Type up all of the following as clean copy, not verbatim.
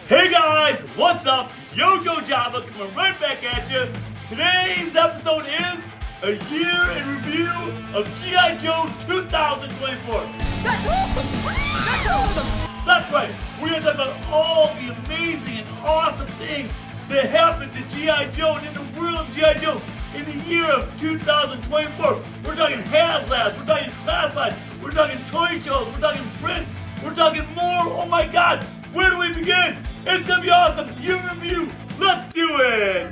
Hey guys, what's up? Yojo Java coming right back at you. Today's episode is a year in review of G.I. Joe 2024. That's awesome! That's awesome! That's right, we're going to talk about all the amazing and awesome things that happened to G.I. Joe and in the world of G.I. Joe in the year of 2024. We're talking Haslabs, we're talking classified, we're talking toy shows, we're talking prints, we're talking more. Oh my god, where do we begin? It's gonna be awesome. Year review. Let's do it.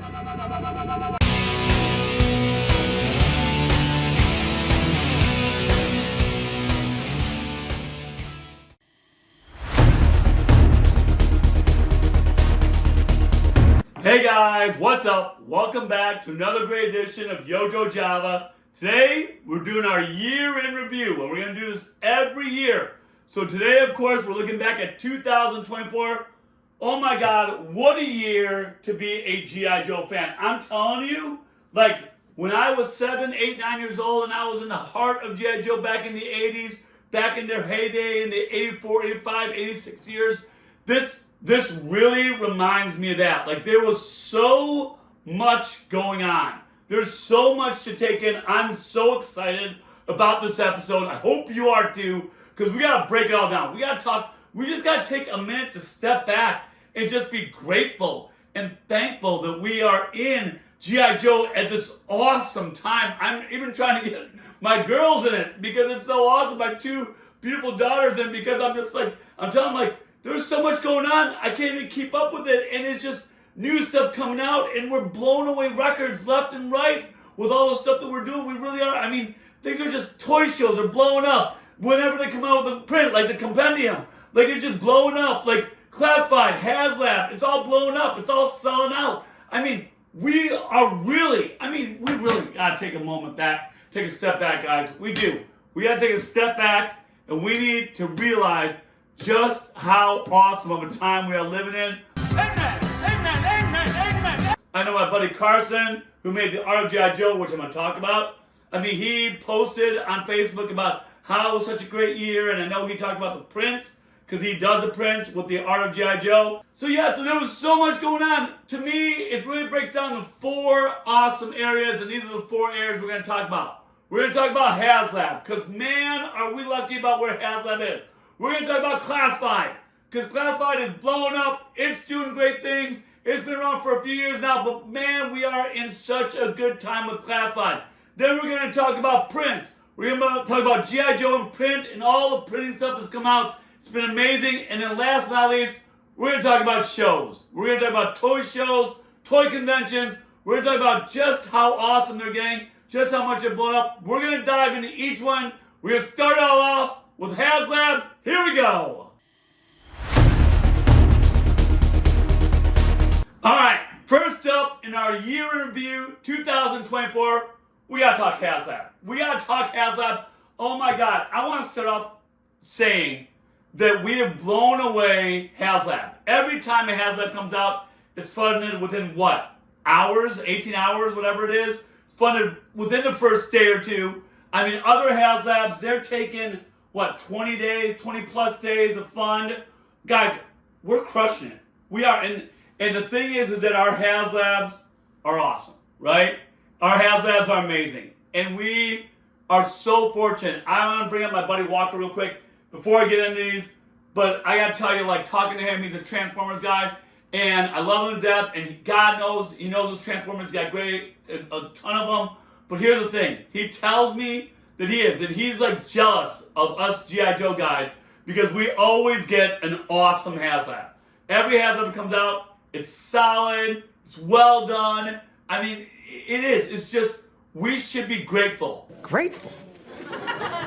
Hey guys, what's up? Welcome back to another great edition of Yojo Java. Today, we're doing our year in review, and we're gonna do this every year. So today, of course, we're looking back at 2024. Oh my god, what a year to be a G.I. Joe fan. I'm telling you, like, when I was 7, 8, 9 years old and I was in the heart of G.I. Joe back in the 80s, back in their heyday in the 84, 85, 86 years, this really reminds me of that. Like, there was so much going on. There's so much to take in. I'm so excited about this episode. I hope you are too, because we got to break it all down. We got to talk. We just got to take a minute to step back and just be grateful and thankful that we are in G.I. Joe at this awesome time. I'm even trying to get my girls in it because it's so awesome. My two beautiful daughters in, because I'm just like, I'm telling them, like, there's so much going on. I can't even keep up with it. And it's just new stuff coming out, and we're blowing away records left and right with all the stuff that we're doing. We really are. I mean, things are just, toy shows are blowing up. Whenever they come out with a print, like the compendium, like it's just blowing up. Like classified, Haslab, it's all blowing up. It's all selling out. I mean, we really gotta take a moment back, take a step back, guys. We do. We gotta take a step back, and we need to realize just how awesome of a time we are living in. Amen, amen, amen, amen. I know my buddy Carson, who made the Art of G.I. Joe, which I'm gonna talk about. I mean, he posted on Facebook about how it was such a great year, and I know he talked about the prints, because he does the prints with the Art of G.I. Joe. So yeah, so there was so much going on. To me, it really breaks down to 4 awesome areas, and these are the 4 areas we're going to talk about. We're going to talk about Haslab, because man, are we lucky about where Haslab is. We're going to talk about Classified, because Classified is blowing up. It's doing great things. It's been around for a few years now, but man, we are in such a good time with Classified. Then we're going to talk about prints. We're going to talk about G.I. Joe and print and all the printing stuff that's come out. It's been amazing. And then last but not least, we're going to talk about shows. We're going to talk about toy shows, toy conventions. We're going to talk about just how awesome they're getting, just how much they're blowing up. We're going to dive into each one. We're going to start it all off with Haslab. Here we go. All right, first up in our year in review 2024, we got to talk Haslab. We got to talk Haslab. Oh my god, I want to start off saying that we have blown away Haslab. Every time a Haslab comes out, it's funded within what? Hours? 18 hours, whatever it is. It's funded within the first day or two. I mean, other Haslabs, they're taking, what, 20 days, 20 plus days of fund. Guys, we're crushing it. We are. And the thing is that our Haslabs are awesome, right? Our Haslabs are amazing. And we are so fortunate. I want to bring up my buddy Walker real quick before I get into these, but I gotta tell you, like, talking to him, he's a Transformers guy, and I love him to death, and God knows, he knows his Transformers, he's got a ton of them, but here's the thing, he tells me that he's like jealous of us G.I. Joe guys, because we always get an awesome Haslab. Every Haslab that comes out, it's solid, it's well done. I mean, it is, it's just, we should be grateful. Grateful?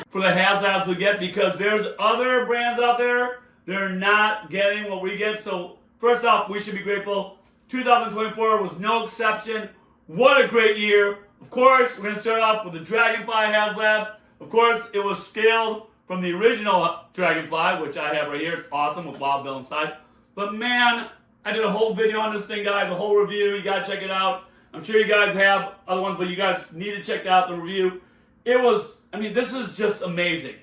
For the Haslabs we get, because there's other brands out there that are not getting what we get. So first off, we should be grateful. 2024 was no exception. What a great year. Of course, we're going to start off with the Dragonfly Haslab. Of course, it was scaled from the original Dragonfly, which I have right here. It's awesome with Wild Bill inside. But man, I did a whole video on this thing, guys, a whole review. You got to check it out. I'm sure you guys have other ones, but you guys need to check out the review. It was, I mean, this is just amazing.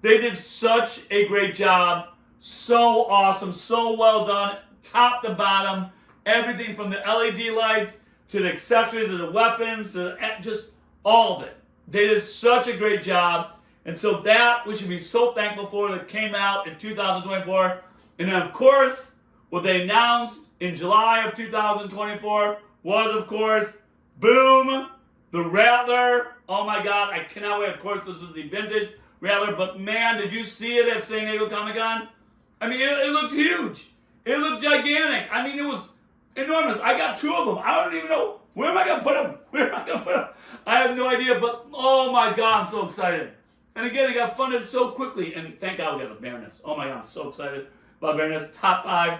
They did such a great job. So awesome, so well done. top to bottom. Everything from the LED lights to the accessories to the weapons to just all of it. They did such a great job. And so that we should be so thankful for that came out in 2024. And then of course, what they announced in July of 2024 was of course, boom, the Rattler. Oh my God, I cannot wait. Of course, this is the vintage Rattler, but man, did you see it at San Diego Comic-Con? I mean, it looked huge. It looked gigantic. I mean, it was enormous. I got 2 of them. I don't even know, where am I going to put them? Where am I going to put them? I have no idea, but oh my God, I'm so excited. And again, it got funded so quickly, and thank God we got the Baroness. Oh my God, I'm so excited about Baroness. Top 5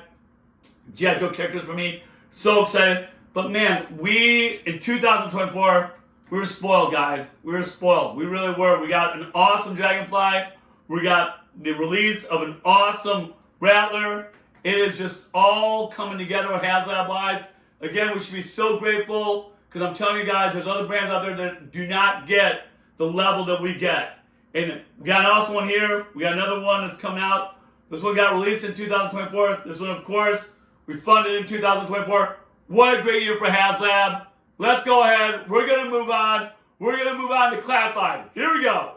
G.I. Joe characters for me. So excited. But man, we, in 2024, we were spoiled, guys. We were spoiled. We really were. We got an awesome Dragonfly. We got the release of an awesome Rattler. It is just all coming together Haslab-wise. Again, we should be so grateful because I'm telling you guys, there's other brands out there that do not get the level that we get. And we got an awesome one here. We got another one that's coming out. This one got released in 2024. This one, of course, we funded in 2024. What a great year for Haslab. Let's go ahead. We're going to move on. We're going to move on to Classified. Here we go.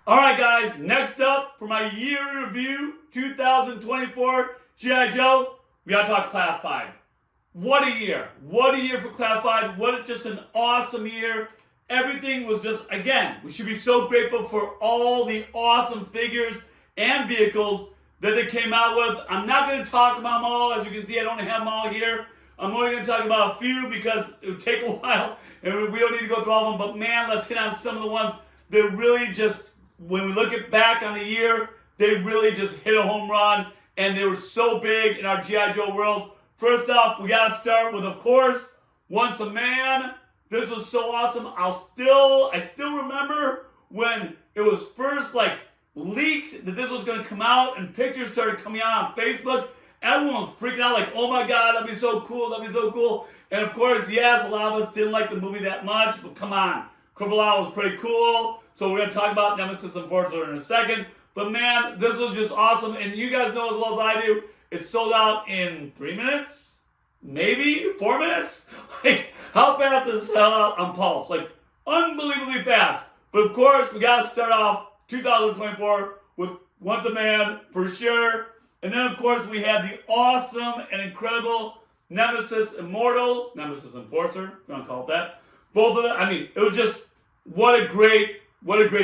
All right, guys. Next up for my year in review, 2024 G.I. Joe, we got to talk Classified. What a year. What a year for Classified. What just an awesome year. Everything was just, again, we should be so grateful for all the awesome figures and vehicles that they came out with. I'm not going to talk about them all. As you can see, I don't have them all here. I'm only going to talk about a few because it would take a while and we don't need to go through all of them. But man, let's hit on some of the ones that really just, when we look back on the year, they really just hit a home run and they were so big in our G.I. Joe world. First off, we got to start with, of course, Once a Man. This was so awesome. I still remember when it was first leaked that this was going to come out and pictures started coming out on Facebook. Everyone was freaking out like, oh my God, that'd be so cool, that'd be so cool. And of course, yes, a lot of us didn't like the movie that much, but come on. Cripple Out was pretty cool. So we're going to talk about Nemesis and Immortal in a second. But man, this was just awesome. And you guys know as well as I do, it sold out in 3 minutes? Maybe 4 minutes? Like, how fast does it sell out on Pulse? Like, unbelievably fast. But of course, we got to start off 2024 with Once a Man, for sure. And then, of course, we had the awesome and incredible Nemesis Immortal, Nemesis Enforcer, if you want to call it that. Both of them, I mean, it was just, what a great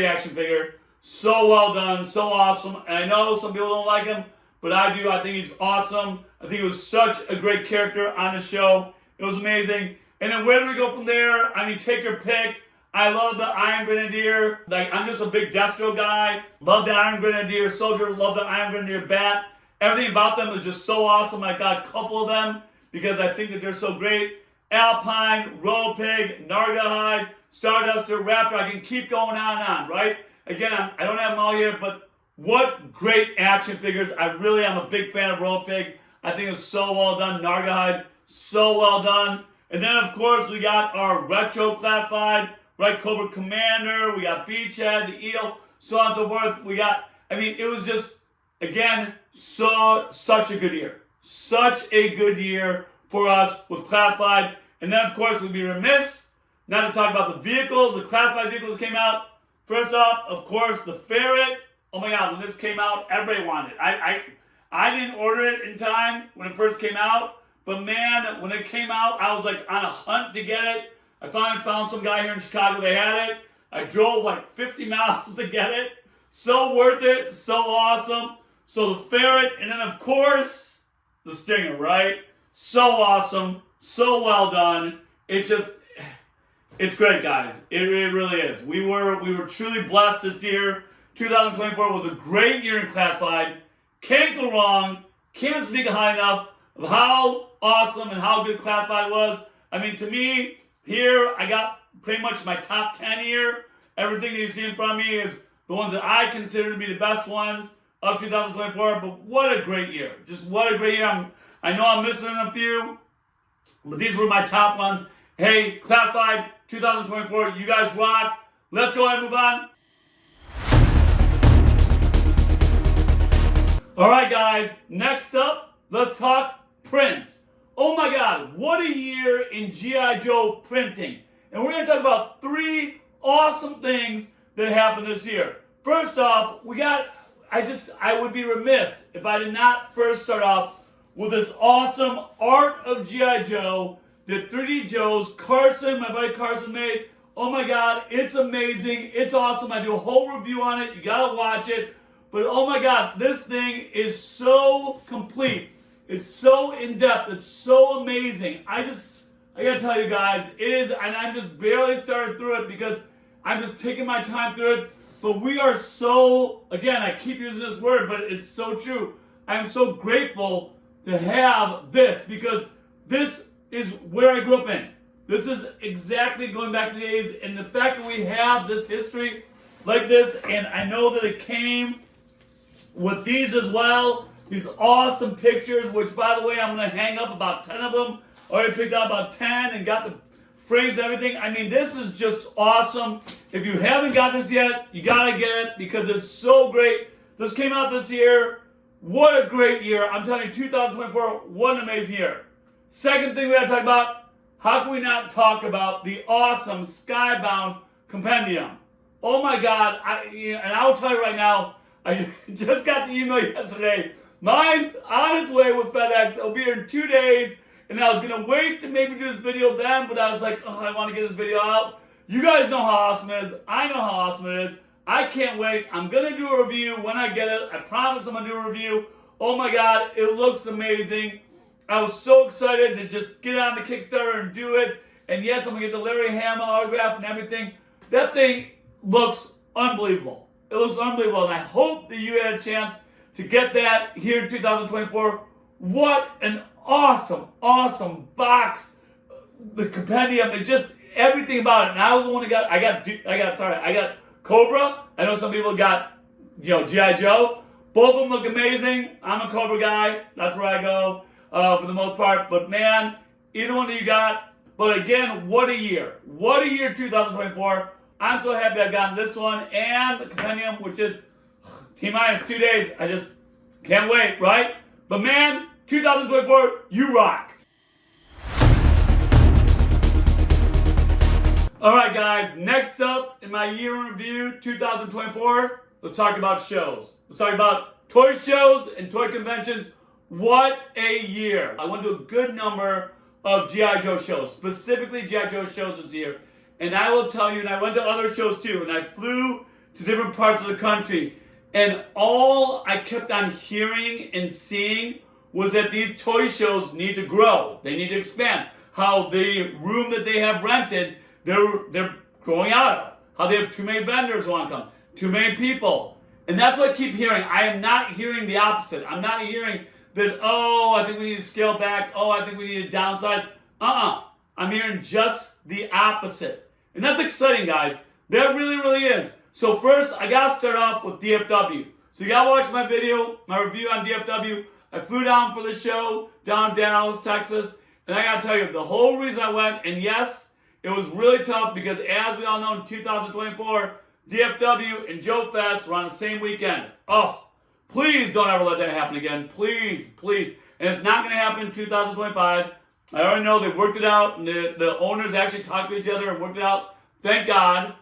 action figure. So well done, so awesome. And I know some people don't like him, but I do. I think he's awesome. I think he was such a great character on the show. It was amazing. And then where do we go from there? I mean, take your pick. I love the Iron Grenadier. Like, I'm just a big Destro guy. Love the Iron Grenadier Soldier. Love the Iron Grenadier Bat. Everything about them is just so awesome. I got a couple of them because I think that they're so great. Alpine, Royal-Pig, Nargahide, Starduster, Raptor. I can keep going on and on, right? Again, I don't have them all here, but what great action figures. I really am a big fan of Royal-Pig. I think it's so well done. Nargahide, so well done. And then, of course, we got our retro classified, right? Cobra Commander. We got Beachhead, the Eel, so on and so forth. We got, I mean, it was just, again, such a good year. Such a good year for us with classified. And then, of course, we'd be remiss not to talk about the vehicles. The classified vehicles came out. First off, of course, the Ferret. Oh my God, when this came out, everybody wanted it. I didn't order it in time when it first came out. But man, when it came out, I was like on a hunt to get it. I finally found some guy here in Chicago. They had it. I drove like 50 miles to get it. So worth it. So awesome. So the Ferret. And then, of course, the Stinger, right? So awesome. So well done. It's just, it's great, guys. It really is. We were truly blessed this year. 2024 was a great year in classified. Can't go wrong. Can't speak high enough of how awesome and how good classified was. I mean, to me, here I got pretty much my top 10 here. Everything that you see in front of me is the ones that I consider to be the best ones of 2024. But what a great year. Just what a great year. I know I'm missing a few, but these were my top ones. Hey, classified 2024, you guys rock. Let's go ahead and move on. All right, guys, next up, let's talk prints. Oh my God, what a year in G.I. Joe printing. And we're going to talk about 3 awesome things that happened this year. First off, I would be remiss if I did not first start off with this awesome Art of G.I. Joe that 3D Joe's Carson, my buddy Carson made. Oh my God, it's amazing. It's awesome. I do a whole review on it. You got to watch it. But oh my God, this thing is so complete. It's so in-depth. It's so amazing. I gotta tell you guys, it is, and I'm just barely started through it because I'm just taking my time through it. But we are so, again, I keep using this word, but it's so true. I'm so grateful to have this because this is where I grew up in. This is exactly going back to the days, and the fact that we have this history like this, and I know that it came with these as well, these awesome pictures, which by the way, I'm going to hang up about 10 of them. Already picked out about 10 and got the frames and everything. I mean, this is just awesome. If you haven't got this yet, you got to get it because it's so great. This came out this year. What a great year. I'm telling you, 2024, what an amazing year. Second thing we got to talk about, how can we not talk about the awesome Skybound Compendium? Oh my God, and I will tell you right now, I just got the email yesterday. Mine's on its way with FedEx. It'll be here in 2 days. And I was going to wait to maybe do this video then, but I was like, oh, I want to get this video out. You guys know how awesome it is. I know how awesome it is. I can't wait. I'm going to do a review when I get it. I promise I'm going to do a review. Oh my God, it looks amazing. I was so excited to just get on the Kickstarter and do it. And yes, I'm going to get the Larry Hama autograph and everything. That thing looks unbelievable. It looks unbelievable, and I hope that you had a chance to get that here in 2024. What an awesome, awesome box. The compendium is just everything about it. And I was the one who I got Cobra. I know some people got, G.I. Joe. Both of them look amazing. I'm a Cobra guy. That's where I go for the most part. But man, either one that you got. But again, what a year. What a year 2024. I'm so happy I've gotten this one and the compendium, which is T-minus 2 days. I just can't wait, right? But man, 2024, you rocked. All right, guys, next up in my year in review, 2024, let's talk about shows. Let's talk about toy shows and toy conventions. What a year. I went to a good number of G.I. Joe shows, specifically G.I. Joe shows this year. And I will tell you, and I went to other shows too, and I flew to different parts of the country, and all I kept on hearing and seeing was that these toy shows need to grow. They need to expand. How the room that they have rented, they're growing out of. How they have too many vendors want to come, too many people. And that's what I keep hearing. I am not hearing the opposite. I'm not hearing that, oh, I think we need to scale back. Oh, I think we need to downsize. I'm hearing just the opposite. And that's exciting, guys. That really, really is. So first, I got to start off with DFW. So you got to watch my video, my review on DFW. I flew down for the show down in Dallas, Texas. And I got to tell you, the whole reason I went, and yes, it was really tough because as we all know, in 2024, DFW and Joe Fest were on the same weekend. Oh, please don't ever let that happen again. Please, please. And it's not going to happen in 2025. I already know they worked it out, and the owners actually talked to each other and worked it out. Thank God.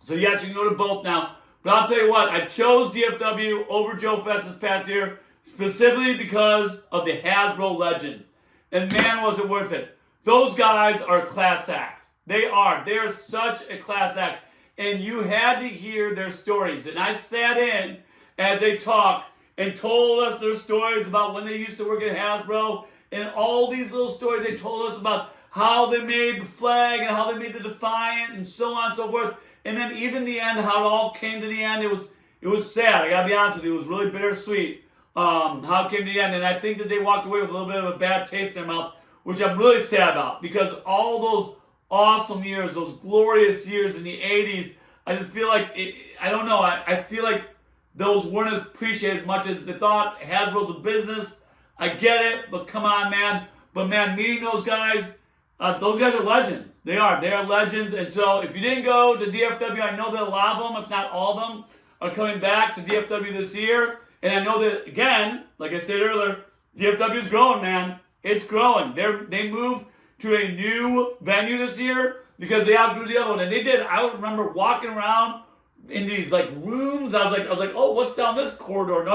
So yes, you can go to both now. But I'll tell you what, I chose DFW over Joe Fest this past year, specifically because of the Hasbro Legends. And man, was it worth it. Those guys are a class act. They are. They are such a class act. And you had to hear their stories. And I sat in as they talked and told us their stories about when they used to work at Hasbro. And all these little stories they told us about how they made the flag and how they made the Defiant and so on and so forth. And then even the end, how it all came to the end, it was sad. I gotta be honest with you, it was really bittersweet how it came to the end. And I think that they walked away with a little bit of a bad taste in their mouth, which I'm really sad about because all those awesome years, those glorious years in the 80s, I just feel like, I feel like those weren't appreciated as much as they thought. Hasbro's a business. I get it, but come on, man. But man, meeting those guys are legends. They are legends. And so if you didn't go to DFW, I know that a lot of them, if not all of them, are coming back to DFW this year. And I know that, again, like I said earlier, DFW is growing, man. It's growing. They moved to a new venue this year because they outgrew the other one. And they did. I remember walking around in these like rooms. I was like, oh, what's down this corridor?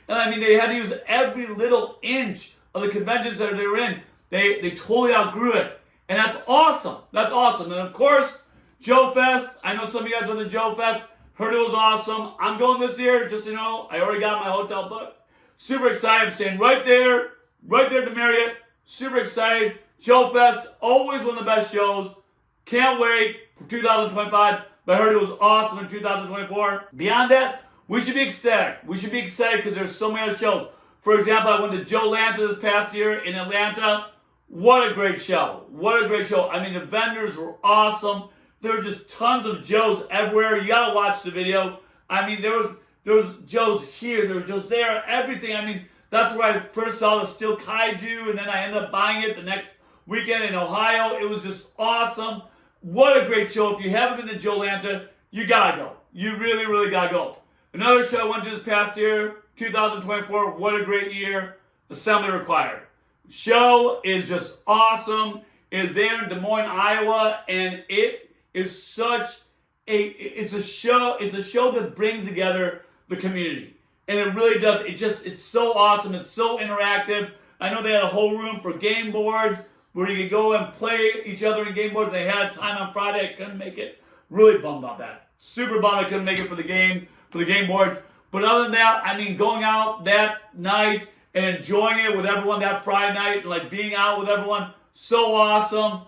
And I mean, they had to use every little inch of the convention center they were in. They totally outgrew it. And that's awesome. That's awesome. And of course, Joe Fest. I know some of you guys went to Joe Fest. Heard it was awesome. I'm going this year, just to know. I already got my hotel booked. Super excited. I'm staying right there to Marriott. Super excited. Joe Fest, always one of the best shows. Can't wait for 2025. But I heard it was awesome in 2024. Beyond that, we should be ecstatic. We should be excited because there's so many other shows. For example, I went to JOELANTA this past year in Atlanta. What a great show. What a great show. I mean, the vendors were awesome. There were just tons of Joes everywhere. You gotta watch the video. I mean, there was Joes here, there was Joes there, everything. I mean, that's where I first saw the Steel Kaiju, and then I ended up buying it the next weekend in Ohio. It was just awesome. What a great show. If you haven't been to JOELANTA, you gotta go. You really, really gotta go. Another show I went to this past year, 2024, what a great year. Assembly Required. Show is just awesome. It is there in Des Moines, Iowa, and it is such it's a show that brings together the community. And it really does. It's so awesome. It's so interactive. I know they had a whole room for game boards where you could go and play each other in game boards. They had time on Friday. I couldn't make it. Really bummed about that. Super bummed I couldn't make it for the game boards. But other than that, I mean, going out that night and enjoying it with everyone that Friday night, and like being out with everyone, so awesome.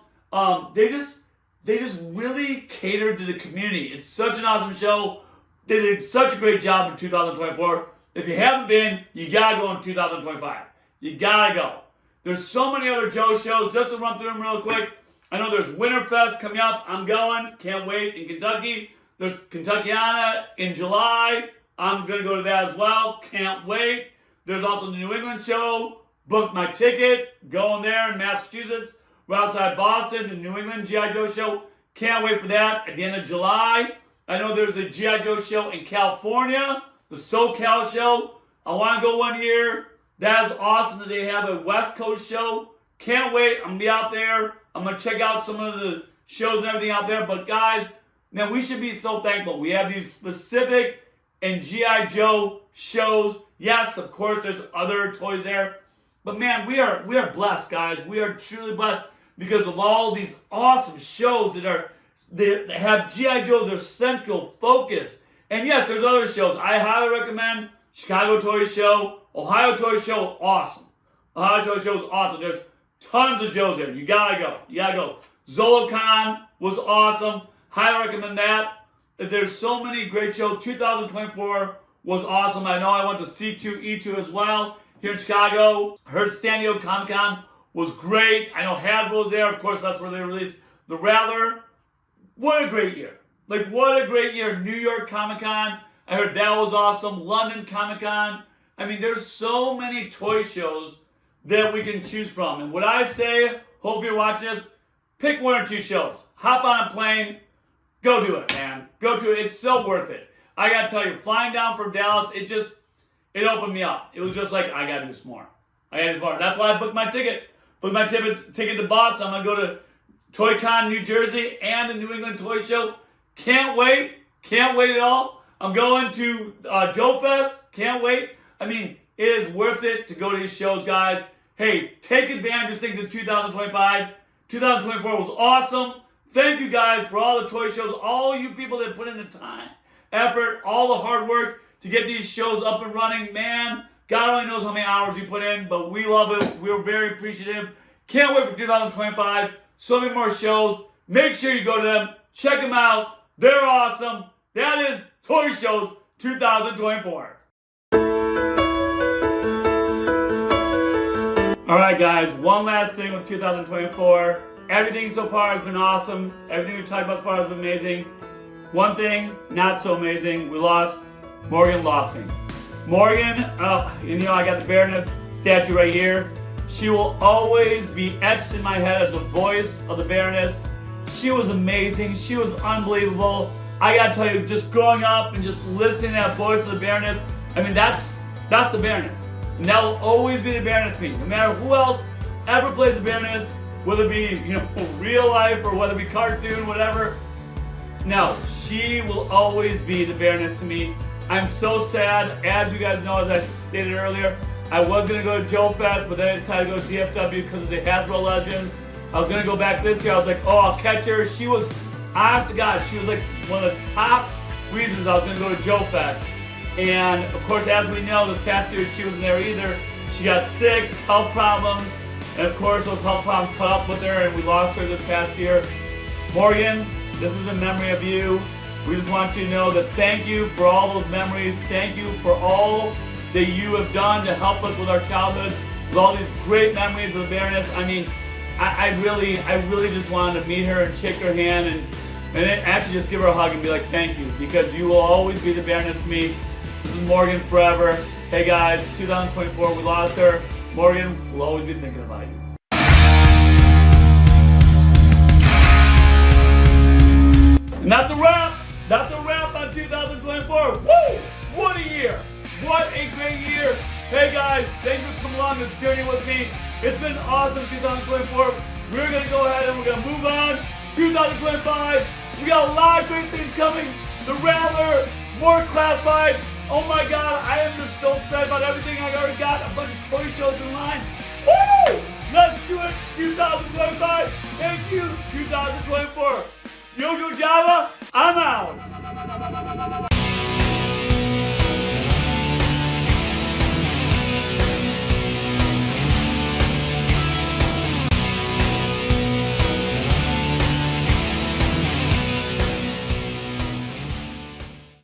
They just really catered to the community. It's such an awesome show. They did such a great job in 2024. If you haven't been, you gotta go in 2025. You gotta go. There's so many other Joe shows. Just to run through them real quick. I know there's Winterfest coming up. I'm going. Can't wait in Kentucky. There's Kentuckiana in July. I'm gonna go to that as well. Can't wait. There's also the New England show. Booked my ticket. Going there in Massachusetts. We're outside Boston, the New England G.I. Joe show. Can't wait for that at the end of July. I know there's a G.I. Joe show in California, the SoCal show. I want to go one year. That is awesome that they have a West Coast show. Can't wait. I'm going to be out there. I'm going to check out some of the shows and everything out there. But guys, man, we should be so thankful. We have these specific and G.I. Joe shows. Yes, of course, there's other toys there. But man, we are blessed, guys. We are truly blessed because of all these awesome shows that have G.I. Joe as their central focus. And yes, there's other shows. I highly recommend Chicago Toy Show, Ohio Toy Show, awesome. Ohio Toy Show is awesome. There's tons of Joes there. You gotta go. You gotta go. ZoloCon was awesome. Highly recommend that. There's so many great shows. 2024 was awesome. I know I went to C2E2 as well here in Chicago. Heard San Diego Comic-Con was great. I know Hasbro was there. Of course, that's where they released the Rattler. What a great year. Like, what a great year. New York Comic-Con. I heard that was awesome. London Comic-Con. I mean, there's so many toy shows that we can choose from. And what I say, hope you're watching this, pick one or two shows. Hop on a plane. Go do it, man. Go do it. It's so worth it. I gotta tell you, flying down from Dallas, it opened me up. It was just like, I gotta do some more. That's why I booked my ticket. Booked my ticket to Boston. I'm gonna go to ToyCon, New Jersey, and the New England Toy Show. Can't wait. Can't wait at all. I'm going to Joe Fest. Can't wait. I mean, it is worth it to go to these shows, guys. Hey, take advantage of things in 2025. 2024 was awesome. Thank you guys for all the toy shows, all you people that put in the time, effort, all the hard work to get these shows up and running. Man, God only knows how many hours you put in, but we love it. We're very appreciative. Can't wait for 2025. So many more shows. Make sure you go to them. Check them out. They're awesome. That is Toy Shows 2024. All right, guys. One last thing with 2024. Everything so far has been awesome. Everything we've talked about so far has been amazing. One thing, not so amazing. We lost Morgan Lofting. Morgan, I got the Baroness statue right here. She will always be etched in my head as the voice of the Baroness. She was amazing. She was unbelievable. I gotta tell you, just growing up and just listening to that voice of the Baroness, I mean, that's That's the Baroness. And that will always be the Baroness to me. No matter who else ever plays the Baroness, whether it be, you know, real life or whether it be cartoon, whatever. No, she will always be the Baroness to me. I'm so sad. As you guys know, as I stated earlier, I was going to go to Joe Fest, but then I decided to go to DFW because of the Hasbro Legends. I was going to go back this year. I was like, oh, I'll catch her. She was, honest to God, she was like one of the top reasons I was going to go to Joe Fest. And of course, as we know, this past year she wasn't there either. She got sick, health problems, and of course those health problems caught up with her and we lost her this past year. Morgan, this is in memory of you. We just want you to know that thank you for all those memories. Thank you for all that you have done to help us with our childhood, with all these great memories of the Baroness. I mean, I really just wanted to meet her and shake her hand and then actually just give her a hug and be like, thank you, because you will always be the Baroness to me. This is Morgan forever. Hey guys, 2024, we lost her. Morgan, we'll always be thinking about you. And that's a wrap. That's a wrap on 2024. Woo! What a year. What a great year. Hey guys, thanks for coming along this journey with me. It's been awesome 2024. We're going to go ahead and we're going to move on. 2025, we got a lot of great things coming. The Rattler, more classified. Oh my God, I am just so excited about everything. I already got a bunch of toy shows in line. Woo! Let's do it, 2025. Thank you, 2024. JoJo Java, I'm out.